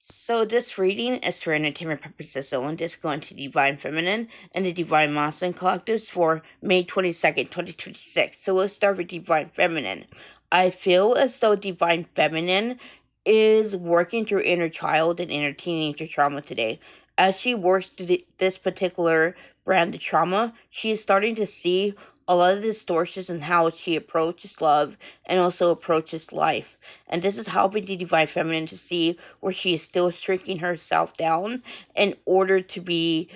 So this reading is for entertainment purposes only. This is going to Divine Feminine and the Divine Masculine Collectives for May 22nd, 2026. So let's start with Divine Feminine. I feel as though Divine Feminine is working through inner child and inner teenager trauma today. As she works through this particular brand of trauma, she is starting to see a lot of distortions in how she approaches love and also approaches life. And this is helping the Divine Feminine to see where she is still shrinking herself down in order to be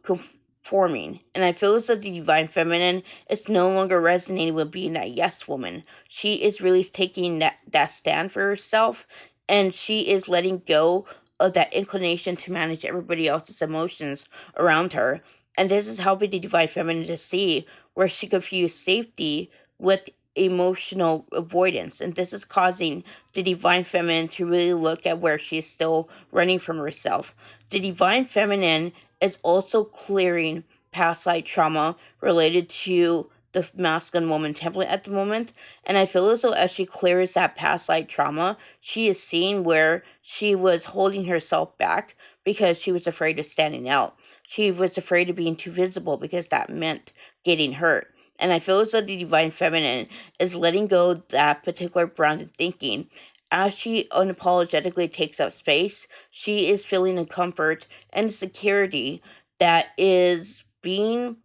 conforming. And I feel as though the Divine Feminine is no longer resonating with being that yes woman. She is really taking that stand for herself, and she is letting go of that inclination to manage everybody else's emotions around her. And this is helping the Divine Feminine to see where she confused safety with emotional avoidance. And this is causing the Divine Feminine to really look at where she is still running from herself. The Divine Feminine is also clearing past life trauma related to the masculine woman template at the moment. And I feel as though as she clears that past life trauma, she is seeing where she was holding herself back because she was afraid of standing out. She was afraid of being too visible because that meant getting hurt. And I feel as though the Divine Feminine is letting go of that particular brand of thinking. As she unapologetically takes up space, she is feeling a comfort and security that is being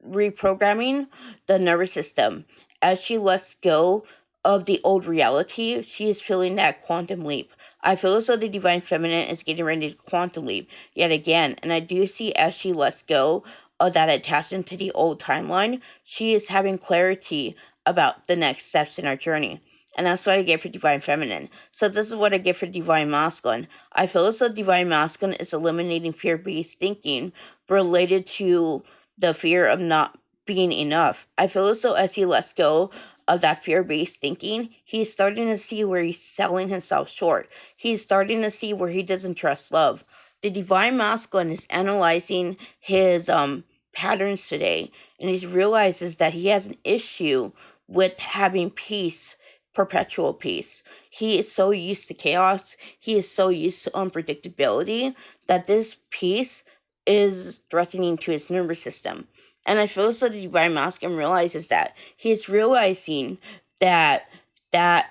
reprogramming the nervous system. As she lets go of the old reality, she is feeling that quantum leap. I feel as though the Divine Feminine is getting ready to quantum leap yet again, and I do see as she lets go of that attachment to the old timeline, she is having clarity about the next steps in our journey. And that's what I get for Divine Feminine. So this is what I get for Divine Masculine. I feel as though Divine Masculine is eliminating fear-based thinking related to the fear of not being enough. I feel as though as he lets go of that fear-based thinking, he's starting to see where he's selling himself short. He's starting to see where he doesn't trust love. The Divine Masculine is analyzing his patterns today, and he realizes that he has an issue with having peace, perpetual peace. He is so used to chaos, he is so used to unpredictability that this peace is threatening to his nervous system. And I feel so the Divine Masculine realizes that. He's realizing that that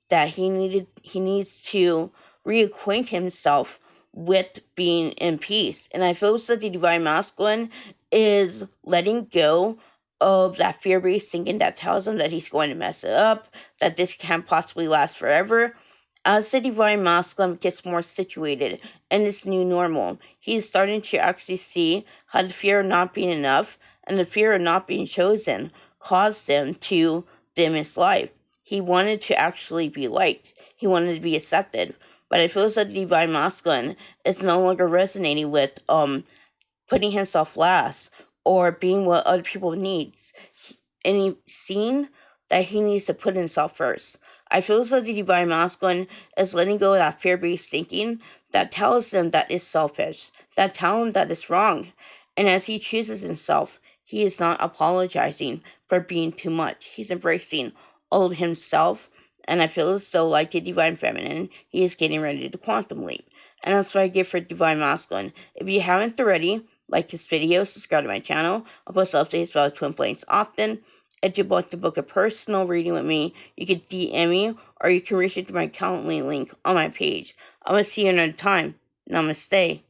that he needs to reacquaint himself with being in peace. And I feel so the Divine Masculine is letting go of that fear-based thinking that tells him that he's going to mess it up, that this can't possibly last forever. As the Divine Masculine gets more situated in this new normal, he's starting to actually see how the fear of not being enough and the fear of not being chosen caused him to dim his life. He wanted to actually be liked. He wanted to be accepted. But it feels like the Divine Masculine is no longer resonating with putting himself last or being what other people needs. And he's seen that he needs to put himself first. I feel as though the Divine Masculine is letting go of that fear-based thinking that tells him that it's selfish, that tells him that it's wrong. And as he chooses himself, he is not apologizing for being too much. He's embracing all of himself. And I feel as though, like the Divine Feminine, he is getting ready to quantum leap. And that's what I give for Divine Masculine. If you haven't already, like this video, subscribe to my channel. I'll post updates about twin flames often. If you'd like to book a personal reading with me, you can DM me or you can reach out to my Calendly link on my page. I'm going to see you another time. Namaste.